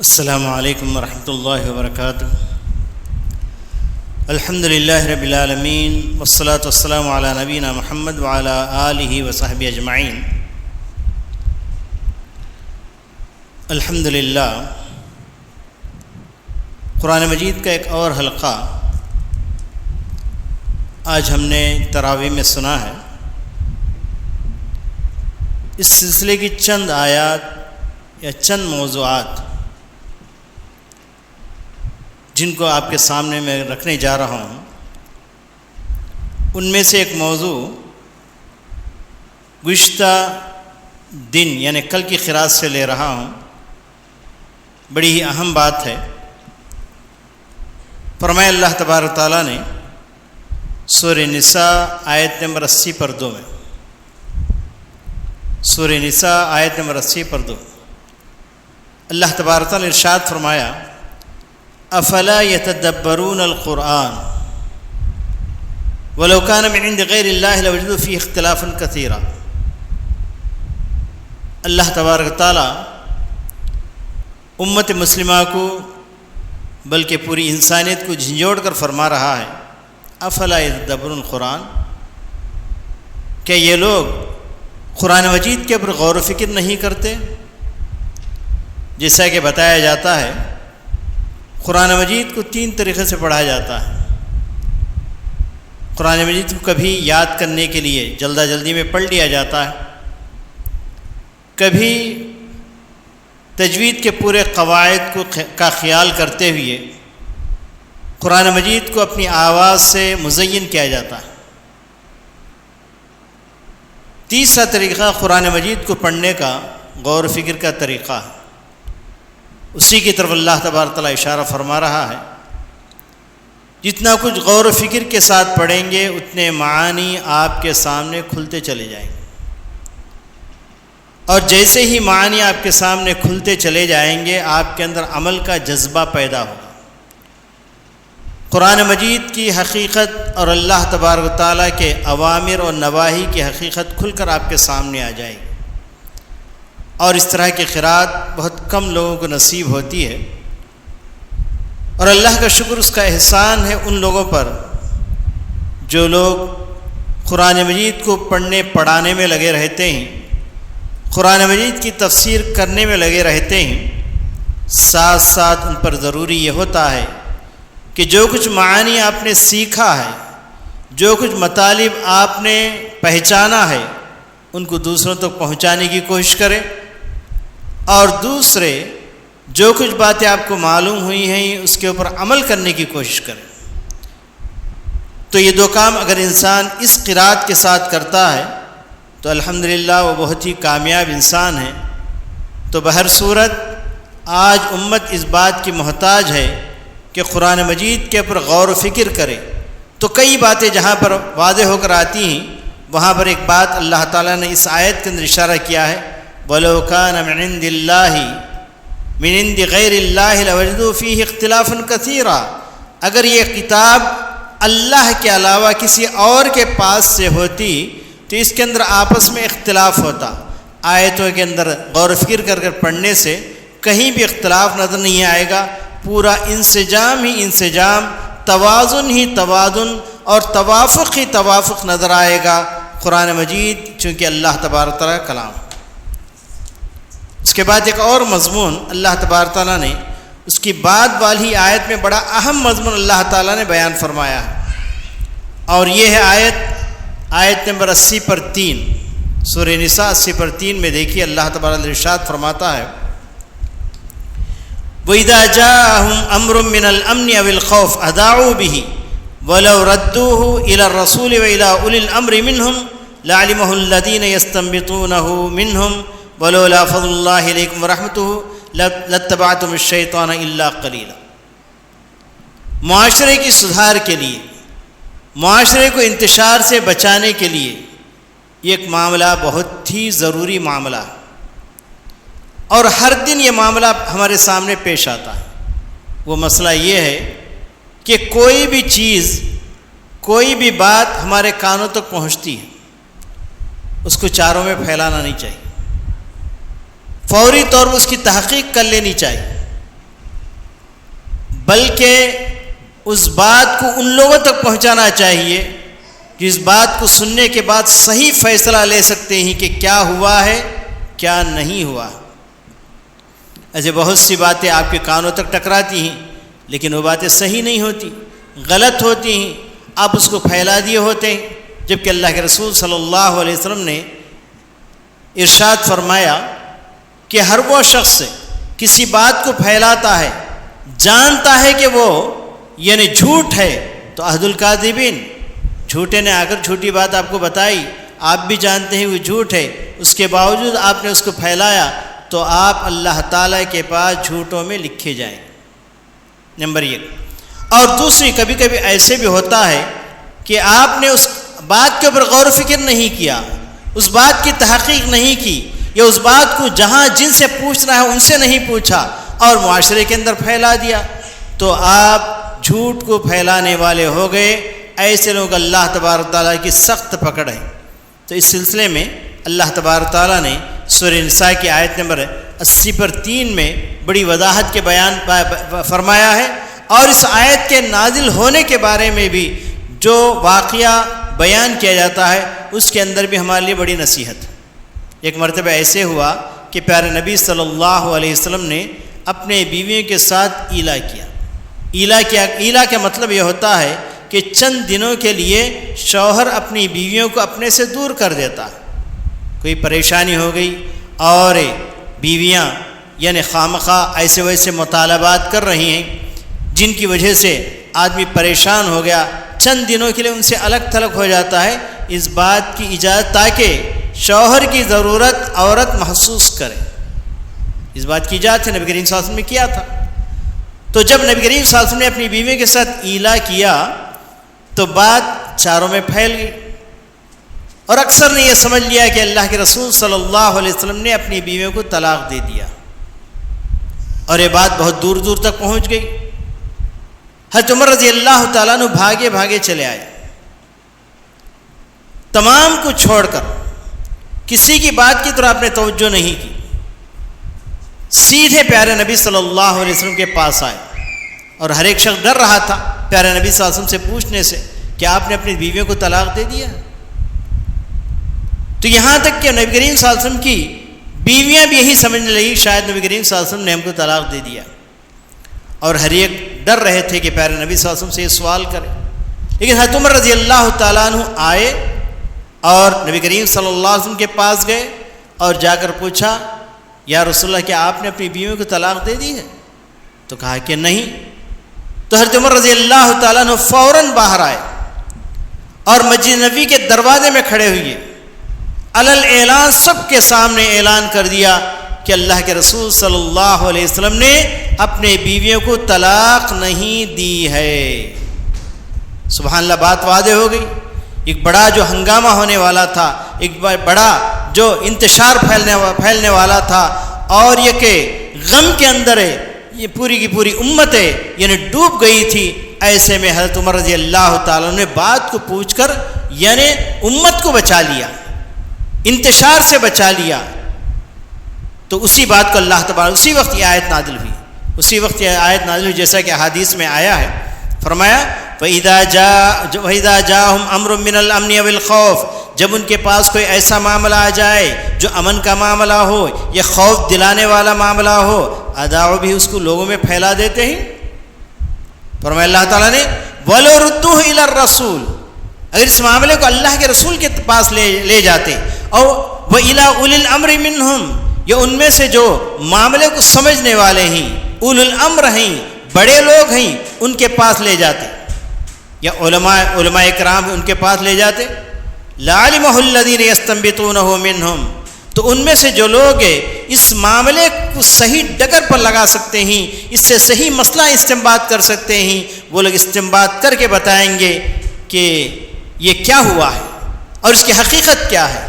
السلام علیکم ورحمۃ اللہ وبرکاتہ۔ الحمد للہ رب العالمین والصلاة والسلام علی نبینا محمد وعلی آلہ وصحبہ اجمعین۔ الحمد للہ، قرآن مجید کا ایک اور حلقہ آج ہم نے تراویح میں سنا ہے۔ اس سلسلے کی چند آیات یا چند موضوعات جن کو آپ کے سامنے میں رکھنے جا رہا ہوں، ان میں سے ایک موضوع گزشتہ دن یعنی کل کی قرأت سے لے رہا ہوں، بڑی ہی اہم بات ہے۔ فرمایا اللہ تبارک تعالیٰ نے سورہ نساء آیت نمبر 80 پر 2 میں، سورہ نساء آیت نمبر 80 پر 2 اللہ تبارک تعالیٰ نے ارشاد فرمایا، افلا يتدبرون القرآن ولو كان من عند غیر اللہ لوجدوا فيه اختلافا كثيرا۔ اللہ تبارک تعالیٰ امت مسلمہ کو بلکہ پوری انسانیت کو جھنجھوڑ کر فرما رہا ہے، افلا يتدبرون القرآن، کہ یہ لوگ قرآن مجید کے اوپر غور و فکر نہیں کرتے؟ جیسا کہ بتایا جاتا ہے قرآن مجید کو 3 طریقے سے پڑھا جاتا ہے۔ قرآن مجید کو کبھی یاد کرنے کے لیے جلدی میں پڑھ لیا جاتا ہے، کبھی تجوید کے پورے قواعد کا خیال کرتے ہوئے قرآن مجید کو اپنی آواز سے مزین کیا جاتا ہے۔ تیسرا طریقہ قرآن مجید کو پڑھنے کا غور و فکر کا طریقہ ہے، اسی کی طرف اللہ تبارک تعالیٰ اشارہ فرما رہا ہے۔ جتنا کچھ غور و فکر کے ساتھ پڑھیں گے اتنے معانی آپ کے سامنے کھلتے چلے جائیں گے، اور جیسے ہی معانی آپ کے سامنے کھلتے چلے جائیں گے آپ کے اندر عمل کا جذبہ پیدا ہوگا۔ قرآن مجید کی حقیقت اور اللہ تبارک تعالیٰ کے اوامر اور نواہی کی حقیقت کھل کر آپ کے سامنے آ جائے گی، اور اس طرح کی قرأت بہت کم لوگوں کو نصیب ہوتی ہے، اور اللہ کا شکر، اس کا احسان ہے ان لوگوں پر جو لوگ قرآن مجید کو پڑھنے پڑھانے میں لگے رہتے ہیں، قرآن مجید کی تفسیر کرنے میں لگے رہتے ہیں۔ ساتھ ساتھ ان پر ضروری یہ ہوتا ہے کہ جو کچھ معانی آپ نے سیکھا ہے، جو کچھ مطالب آپ نے پہچانا ہے، ان کو دوسروں تک پہنچانے کی کوشش کریں، اور دوسرے جو کچھ باتیں آپ کو معلوم ہوئی ہیں اس کے اوپر عمل کرنے کی کوشش کریں۔ تو یہ 2 کام اگر انسان اس قرأت کے ساتھ کرتا ہے تو الحمدللہ وہ بہت ہی کامیاب انسان ہے۔ تو بہر صورت آج امت اس بات کی محتاج ہے کہ قرآن مجید کے اوپر غور و فکر کرے۔ تو کئی باتیں جہاں پر واضح ہو کر آتی ہیں، وہاں پر ایک بات اللہ تعالیٰ نے اس آیت کے اندر اشارہ کیا ہے، وَلَوْ كَانَ مِنْ عِنْدِ اللَّهِ مِنْ عِنْدِ غَيْرِ اللَّهِ لَوَجَدُوا فِيهِ اخْتِلَافًا كَثِيرًا۔ اگر یہ کتاب اللہ کے علاوہ کسی اور کے پاس سے ہوتی تو اس کے اندر آپس میں اختلاف ہوتا۔ آیتوں کے اندر غور و فکر کر پڑھنے سے کہیں بھی اختلاف نظر نہیں آئے گا، پورا انسجام ہی انسجام، توازن ہی توازن اور توافق ہی توافق نظر آئے گا۔ قرآن مجید چونکہ اللہ تبارک تعالیٰ کا کلام۔ اس کے بعد ایک اور مضمون اللہ تبارک تعالیٰ نے اس کی بعد والی آیت میں بڑا اہم مضمون اللہ تعالیٰ نے بیان فرمایا ہے، اور یہ ہے آیت نمبر 80 پر 3، سورہ نساء 80 پر 3 میں دیکھیے اللہ تبارک ارشاد فرماتا ہے، وَإِذَا جَاءَهُمْ أَمْرٌ مِّنَ الْأَمْنِ أَوِ الْخَوْفِ أَذَاعُوا بِهِ وَلَوْ رَدُّوهُ إِلَى الرَّسُولِ وَإِلَى أُولِي الْأَمْرِ مِنْهُمْ لَعَلِمَهُ الَّذِينَ يَسْتَنبِطُونَهُ مِنْهُمْ وَلَوْلَا فَضْلُ اللَّهِ عَلَيْكُمْ وَرَحْمَتُهُ لَاتَّبَعْتُمُ الشَّيْطَانَ إِلَّا قَلِيلًا۔ معاشرے کی سدھار کے لیے، معاشرے کو انتشار سے بچانے کے لیے یہ ایک معاملہ بہت ہی ضروری معاملہ ہے، اور ہر دن یہ معاملہ ہمارے سامنے پیش آتا ہے۔ وہ مسئلہ یہ ہے کہ کوئی بھی چیز، کوئی بھی بات ہمارے کانوں تک پہنچتی ہے، اس کو چاروں میں پھیلانا نہیں چاہیے، فوری طور پر اس کی تحقیق کر لینی چاہیے۔ بلکہ اس بات کو ان لوگوں تک پہنچانا چاہیے جو اس بات کو سننے کے بعد صحیح فیصلہ لے سکتے ہیں کہ کیا ہوا ہے کیا نہیں ہوا۔ ایسے بہت سی باتیں آپ کے کانوں تک ٹکراتی ہیں لیکن وہ باتیں صحیح نہیں ہوتی، غلط ہوتی ہیں، آپ اس کو پھیلا دیے ہوتے ہیں، جبکہ اللہ کے رسول صلی اللہ علیہ وسلم نے ارشاد فرمایا کہ ہر وہ شخص کسی بات کو پھیلاتا ہے جانتا ہے کہ وہ یعنی جھوٹ ہے تو عہد الکاذبین، جھوٹے نے آ کر جھوٹی بات آپ کو بتائی، آپ بھی جانتے ہیں وہ جھوٹ ہے، اس کے باوجود آپ نے اس کو پھیلایا تو آپ اللہ تعالیٰ کے پاس جھوٹوں میں لکھے جائیں۔ نمبر 1۔ اور دوسری، کبھی کبھی ایسے بھی ہوتا ہے کہ آپ نے اس بات کے اوپر غور و فکر نہیں کیا، اس بات کی تحقیق نہیں کی، یا اس بات کو جہاں جن سے پوچھنا ہے ان سے نہیں پوچھا اور معاشرے کے اندر پھیلا دیا، تو آپ جھوٹ کو پھیلانے والے ہو گئے۔ ایسے لوگ اللہ تبارک تعالیٰ کی سخت پکڑ ہے۔ تو اس سلسلے میں اللہ تبارک تعالیٰ نے سورہ نساء کی آیت نمبر 80/3 میں بڑی وضاحت کے بیان فرمایا ہے، اور اس آیت کے نازل ہونے کے بارے میں بھی جو واقعہ بیان کیا جاتا ہے اس کے اندر بھی ہمارے لیے بڑی نصیحت۔ ایک مرتبہ ایسے ہوا کہ پیارے نبی صلی اللہ علیہ وسلم نے اپنے بیویوں کے ساتھ ایلا کا مطلب یہ ہوتا ہے کہ چند دنوں کے لیے شوہر اپنی بیویوں کو اپنے سے دور کر دیتا ہے۔ کوئی پریشانی ہو گئی اور بیویاں یعنی خامخواہ ایسے ویسے مطالبات کر رہی ہیں جن کی وجہ سے آدمی پریشان ہو گیا، چند دنوں کے لیے ان سے الگ تھلگ ہو جاتا ہے، اس بات کی اجازت تاکہ شوہر کی ضرورت عورت محسوس کرے، اس بات کی اجازت ہے، نبی کریم صلی اللہ علیہ وسلم نے کیا تھا۔ تو جب نبی کریم صلی اللہ علیہ وسلم نے اپنی بیوی کے ساتھ ایلا کیا تو بات چاروں میں پھیل گئی، اور اکثر نے یہ سمجھ لیا کہ اللہ کے رسول صلی اللہ علیہ وسلم نے اپنی بیویوں کو طلاق دے دیا، اور یہ بات بہت دور دور تک پہنچ گئی۔ حضرت عمر رضی اللہ تعالیٰ عنہ بھاگے بھاگے چلے آئے، تمام کو چھوڑ کر، کسی کی بات کی طرف آپ نے توجہ نہیں کی، سیدھے پیارے نبی صلی اللہ علیہ وسلم کے پاس آئے، اور ہر ایک شخص ڈر رہا تھا پیارے نبی صلی اللہ علیہ وسلم سے پوچھنے سے کہ آپ نے اپنی بیویوں کو طلاق دے دیا۔ تو یہاں تک کہ نبی کریم صلی اللہ علیہ وسلم کی بیویاں بھی یہی سمجھنے لگی شاید نبی کریم صلی اللہ علیہ وسلم نے ہم کو طلاق دے دیا، اور ہر ایک ڈر رہے تھے کہ پیارے نبی صلی اللہ علیہ وسلم سے یہ سوال کرے۔ لیکن حضرت عمر رضی اللہ تعالیٰ عنہ آئے اور نبی کریم صلی اللہ علیہ وسلم کے پاس گئے اور جا کر پوچھا، یا رسول اللہ کیا آپ نے اپنی بیویوں کو طلاق دے دی ہے؟ تو کہا کہ نہیں۔ تو حضرت عمر رضی اللہ تعالیٰ عنہ فوراً باہر آئے اور مسجد نبوی کے دروازے میں کھڑے ہوئے، علل اعلان سب کے سامنے اعلان کر دیا کہ اللہ کے رسول صلی اللہ علیہ وسلم نے اپنے بیویوں کو طلاق نہیں دی ہے۔ سبحان اللہ، بات واضح ہو گئی۔ ایک بڑا جو ہنگامہ ہونے والا تھا، ایک بڑا جو انتشار پھیلنے والا تھا، اور یہ کہ غم کے اندر یہ پوری کی پوری امت یعنی ڈوب گئی تھی، ایسے میں حضرت عمر رضی اللہ تعالیٰ نے بات کو پوچھ کر یعنی امت کو بچا لیا، انتشار سے بچا لیا۔ تو اسی بات کو اللہ تبارک اسی وقت یہ آیت نازل ہوئی، جیسا کہ احادیث میں آیا ہے، فرمایا وَإِذَا جَاءَهُمْ أَمْرٌ مِّنَ الْأَمْنِ وَالْخَوْفِ، جب ان کے پاس کوئی ایسا معاملہ آ جائے جو امن کا معاملہ ہو یا خوف دلانے والا معاملہ ہو، اذاعوا بھی اس کو لوگوں میں پھیلا دیتے ہیں۔ فرمایا اللہ تعالیٰ نے وَلَوْ رُدُّوهُ إِلَى الرَّسُولِ، اگر اس معاملے کو اللہ کے رسول کے پاس لے جاتے، اور وَإِلَى أُولِي الْأَمْرِ مِنْهُمْ، یا ان میں سے جو معاملے کو سمجھنے والے ہیں، اولو الامر ہیں، بڑے لوگ ہیں، ان کے پاس لے جاتے، یا علماء کرام ان کے پاس لے جاتے، لَعَلِمَهُ الَّذِينَ يَسْتَنبِطُونَهُ مِنْهُمْ، تو ان میں سے جو لوگ اس معاملے کو صحیح ڈگر پر لگا سکتے ہیں، اس سے صحیح مسئلہ استنباط کر سکتے ہیں، وہ لوگ استنباط کر کے بتائیں گے کہ یہ کیا ہوا ہے اور اس کی حقیقت کیا ہے۔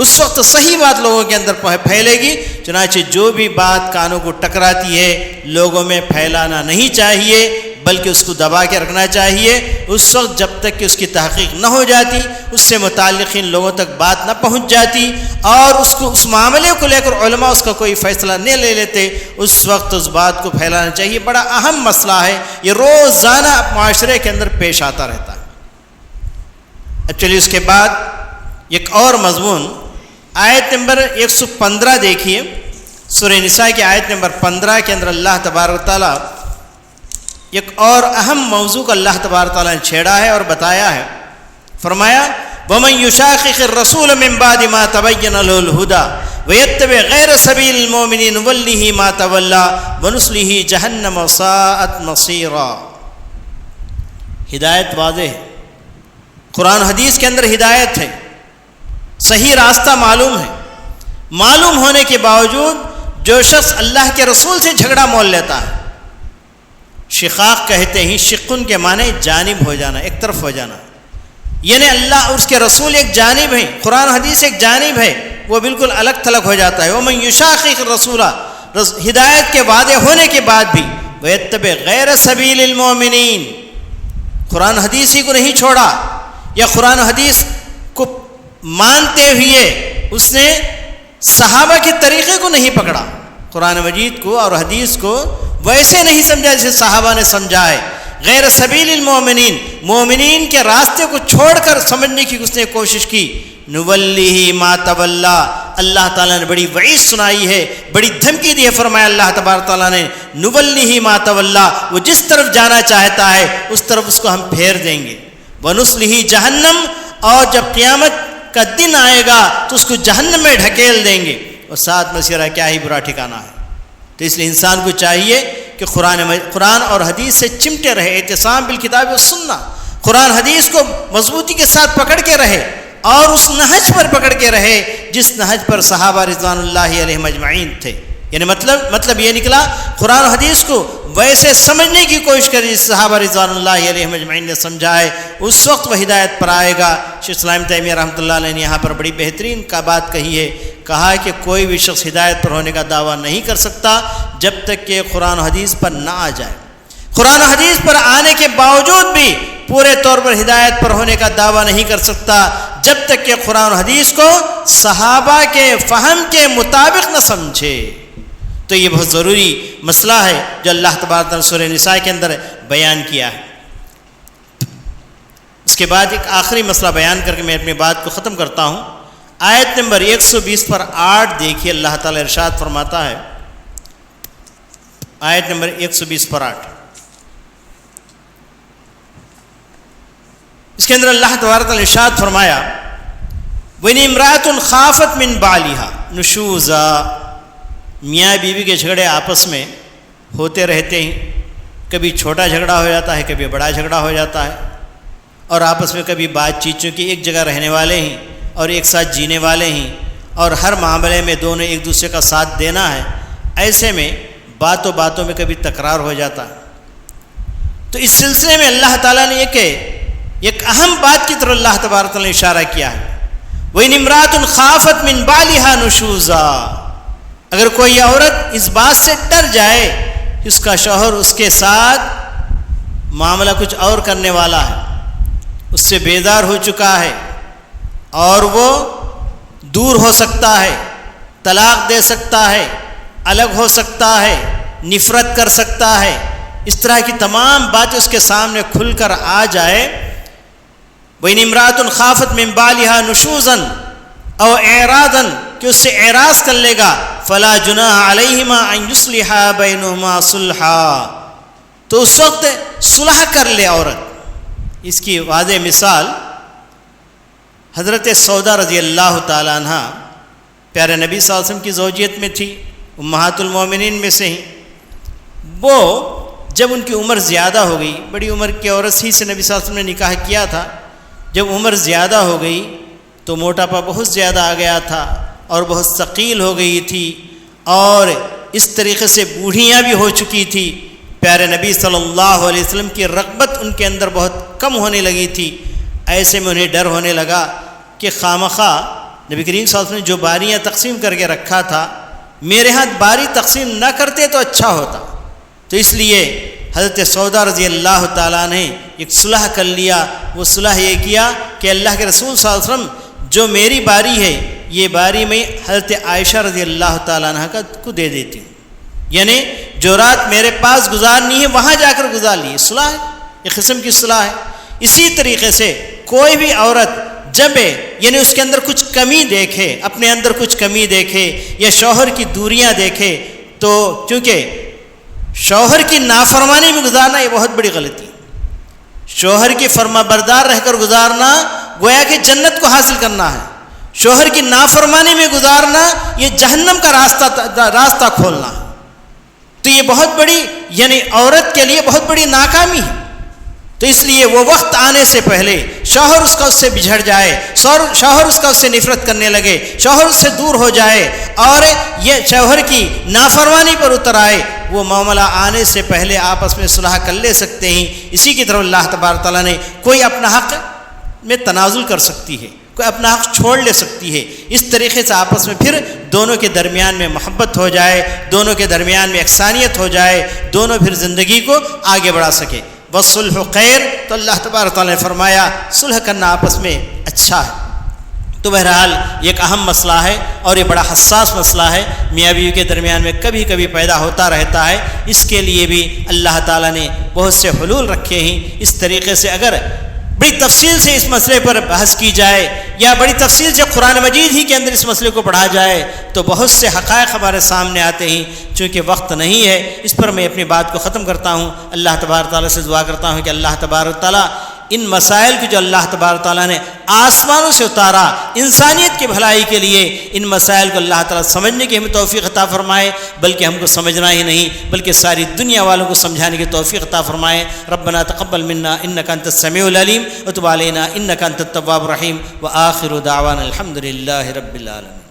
اس وقت صحیح بات لوگوں کے اندر پھیلے گی۔ چنانچہ جو بھی بات کانوں کو ٹکراتی ہے لوگوں میں پھیلانا نہیں چاہیے، بلکہ اس کو دبا کے رکھنا چاہیے اس وقت جب تک کہ اس کی تحقیق نہ ہو جاتی، اس سے متعلقین لوگوں تک بات نہ پہنچ جاتی اور اس معاملے کو لے کر علماء اس کا کوئی فیصلہ نہیں لے لیتے، اس وقت اس بات کو پھیلانا چاہیے۔ بڑا اہم مسئلہ ہے، یہ روزانہ معاشرے کے اندر پیش آتا رہتا ہے۔ اب چلیے اس کے بعد ایک اور مضمون، آیت نمبر 115 دیکھیے، سورہ نساء کی آیت نمبر 15 کے اندر اللہ تبارک و تعالیٰ ایک اور اہم موضوع کو اللہ تبارک و تعالیٰ نے چھیڑا ہے اور بتایا ہے۔ فرمایا وَمَن يُشَاقِقِ الرَّسُولَ مِن بَعْدِ مَا تَبَيَّنَ لَهُ الْهُدَى وَيَتَّبِعْ غَيْرَ سَبِيلِ الْمُؤْمِنِينَ نُوَلِّهِ مَا تَوَلَّى وَنُصْلِهِ جَهَنَّمَ وَسَاءَتْ مَصِيرًا۔ ہدایت واضح ہے، قرآن حدیث کے اندر ہدایت ہے، صحیح راستہ معلوم ہے، معلوم ہونے کے باوجود جو شخص اللہ کے رسول سے جھگڑا مول لیتا ہے، شقاق کہتے ہیں، شقن کے معنی جانب ہو جانا، ایک طرف ہو جانا، یعنی اللہ اور اس کے رسول ایک جانب ہیں، قرآن حدیث ایک جانب ہے، وہ بالکل الگ تھلگ ہو جاتا ہے۔ وَمَن يُشَاقِقِ الرَّسُولَ، ہدایت کے وعدے ہونے کے بعد بھی وَيَتَّبِعْ غَيْرَ سَبِيلِ الْمُؤْمِنِينَ، قرآن حدیث ہی کو نہیں چھوڑا یا قرآن حدیث کو مانتے ہوئے اس نے صحابہ کے طریقے کو نہیں پکڑا، قرآن مجید کو اور حدیث کو ویسے نہیں سمجھا جیسے صحابہ نے سمجھا ہے، غیر سبیل المومنین، مومنین کے راستے کو چھوڑ کر سمجھنے کی اس نے کوشش کی۔ نولیہ ما تولا، اللہ تعالیٰ نے بڑی وعید سنائی ہے، بڑی دھمکی دی ہے، فرمایا اللہ تبارک تعالیٰ نے نولیہ ما تولا، وہ جس طرف جانا چاہتا ہے اس طرف اس کو ہم پھیر دیں گے۔ ونصلہ جہنم، اور جب قیامت کا دن آئے گا تو اس کو جہنم میں ڈھکیل دیں گے، اور ساتھ مسیرہ کیا ہی برا ٹھکانہ ہے۔ تو اس لیے انسان کو چاہیے کہ قرآن اور حدیث سے چمٹے رہے، اعتصام بالکتاب والسنہ، قرآن حدیث کو مضبوطی کے ساتھ پکڑ کے رہے اور اس نہج پر پکڑ کے رہے جس نہج پر صحابہ رضوان اللہ علیہم اجمعین تھے۔ یعنی مطلب یہ نکلا قرآن حدیث کو ویسے سمجھنے کی کوشش کرے جس صحابہ رضوان اللہ علیہم اجمعین نے سمجھا ہے، اس وقت وہ ہدایت پر آئے گا۔ شیخ اسلام تیمیہ رحمۃ اللہ علیہ نے یہاں پر بڑی بہترین کا بات کہی ہے، کہا کہ کوئی بھی شخص ہدایت پر ہونے کا دعویٰ نہیں کر سکتا جب تک کہ قرآن حدیث پر نہ آ جائے، قرآن حدیث پر آنے کے باوجود بھی پورے طور پر ہدایت پر ہونے کا دعویٰ نہیں کر سکتا جب تک کہ قرآن حدیث کو صحابہ کے فہم کے مطابق نہ سمجھے۔ تو یہ بہت ضروری مسئلہ ہے جو اللہ تبارک تعالیٰ نے سورہ نساء کے اندر بیان کیا ہے۔ اس کے بعد ایک آخری مسئلہ بیان کر کے میں اپنی بات کو ختم کرتا ہوں۔ آیت نمبر 120 پر 8 دیکھیے، اللہ تعالیٰ ارشاد فرماتا ہے، آیت نمبر 120 پر 8، اس کے اندر اللہ تبارک تعالیٰ ارشاد فرمایا وَإِنِ امْرَأَةٌ خَافَتْ مِنْ بَعْلِهَا نُشُوزًا، میاں بیوی کے جھگڑے آپس میں ہوتے رہتے ہیں، کبھی چھوٹا جھگڑا ہو جاتا ہے، کبھی بڑا جھگڑا ہو جاتا ہے، اور آپس میں کبھی بات چیت، چونکہ ایک جگہ رہنے والے ہیں اور ایک ساتھ جینے والے ہیں اور ہر معاملے میں دونوں ایک دوسرے کا ساتھ دینا ہے، ایسے میں باتوں میں کبھی تکرار ہو جاتا ہے۔ تو اس سلسلے میں اللہ تعالیٰ نے ایک اہم بات کی طرف اللہ تبارک تعالیٰ نے اشارہ کیا ہے، وَإِنِ امْرَأَةٌ خَافَتْ مِنْ بَعْلِهَا نُشُوزًا، اگر کوئی عورت اس بات سے ڈر جائے کہ اس کا شوہر اس کے ساتھ معاملہ کچھ اور کرنے والا ہے، اس سے بیزار ہو چکا ہے اور وہ دور ہو سکتا ہے، طلاق دے سکتا ہے، الگ ہو سکتا ہے، نفرت کر سکتا ہے، اس طرح کی تمام باتیں اس کے سامنے کھل کر آ جائے، وَإِنِ امْرَأَةٌ خَافَتْ مِنْ بَعْلِهَا نُشُوزًا أَوْ إِعْرَاضًا، کہ اس سے اعراض کر لے گا، فَلَا جُنَاحَ عَلَيْهِمَا أَنْ يُصْلِحَا بَيْنَهُمَا صُلْحًا، تو اس وقت صلح کر لے عورت۔ اس کی واضح مثال حضرت سودا رضی اللہ تعالیٰ عنہ پیارے نبی صلی اللہ علیہ وسلم کی زوجیت میں تھی، امہات المومنین میں سے ہیں۔ وہ جب ان کی عمر زیادہ ہو گئی، بڑی عمر کی عورت ہی سے نبی صلی اللہ علیہ وسلم نے نکاح کیا تھا، جب عمر زیادہ ہو گئی تو موٹاپا بہت زیادہ آ گیا تھا اور بہت ثقیل ہو گئی تھی اور اس طریقے سے بوڑھیاں بھی ہو چکی تھی۔ پیارے نبی صلی اللہ علیہ وسلم کی رغبت ان کے اندر بہت کم ہونے لگی تھی۔ ایسے میں انہیں ڈر ہونے لگا کہ خامخواہ نبی کریم صلی اللہ علیہ وسلم نے جو باریاں تقسیم کر کے رکھا تھا، میرے ہاتھ باری تقسیم نہ کرتے تو اچھا ہوتا۔ تو اس لیے حضرت سودا رضی اللہ تعالیٰ نے ایک صلح کر لیا. وہ صلح یہ کیا کہ اللہ کے رسول صلی اللہ علیہ وسلم جو میری باری ہے یہ باری میں حضرت عائشہ رضی اللہ تعالیٰ عنہ کو دے دیتی ہوں، یعنی جو رات میرے پاس گزارنی ہے وہاں جا کر گزار لی. صلح ہے، ایک قسم کی صلح ہے. اسی طریقے سے کوئی بھی عورت جب یعنی اس کے اندر کچھ کمی دیکھے، اپنے اندر کچھ کمی دیکھے یا شوہر کی دوریاں دیکھے، تو چونکہ شوہر کی نافرمانی میں گزارنا یہ بہت بڑی غلطی ہے. شوہر کی فرما بردار رہ کر گزارنا گویا کہ جنت کو حاصل کرنا ہے. شوہر کی نافرمانی میں گزارنا یہ جہنم کا راستہ کھولنا ہے. تو یہ بہت بڑی یعنی عورت کے لیے بہت بڑی ناکامی ہے. تو اس لیے وہ وقت آنے سے پہلے شوہر اس کا اس سے بچھڑ جائے، شوہر اس کا اس سے نفرت کرنے لگے، شوہر اس سے دور ہو جائے اور یہ شوہر کی نافرمانی پر اتر آئے، وہ معاملہ آنے سے پہلے آپس میں صلح کر لے سکتے ہیں. اسی کی طرف اللہ تبارک تعالیٰ نے کوئی اپنا حق میں تنازل کر سکتی ہے، کوئی اپنا حق چھوڑ لے سکتی ہے. اس طریقے سے آپس میں پھر دونوں کے درمیان میں محبت ہو جائے، دونوں کے درمیان میں یکسانیت ہو جائے، دونوں پھر زندگی کو آگے بڑھا سکے. والصلح خیر، تو اللہ تبارک تعالیٰ نے فرمایا صلح کرنا آپس میں اچھا ہے. تو بہرحال یہ ایک اہم مسئلہ ہے اور یہ بڑا حساس مسئلہ ہے، میاں بیوی کے درمیان میں کبھی کبھی پیدا ہوتا رہتا ہے. اس کے لیے بھی اللہ تعالیٰ نے بہت سے حلول رکھے ہیں. اس طریقے سے اگر بڑی تفصیل سے اس مسئلے پر بحث کی جائے یا بڑی تفصیل سے قرآن مجید ہی کے اندر اس مسئلے کو پڑھا جائے تو بہت سے حقائق ہمارے سامنے آتے ہیں. چونکہ وقت نہیں ہے اس پر میں اپنی بات کو ختم کرتا ہوں. اللہ تبارک تعالیٰ سے دعا کرتا ہوں کہ اللہ تبارک تعالیٰ ان مسائل کی جو اللہ تبارک تعالیٰ نے آسمانوں سے اتارا انسانیت کی بھلائی کے لیے، ان مسائل کو اللہ تعالیٰ سمجھنے کی ہمیں توفیق عطا فرمائے، بلکہ ہم کو سمجھنا ہی نہیں بلکہ ساری دنیا والوں کو سمجھانے کی توفیق عطا فرمائے. ربنا تقبل منا انک انت السمیع العلیم وتب علینا انک انت التواب الرحیم وآخر دعوانا الحمد للہ رب العالمین.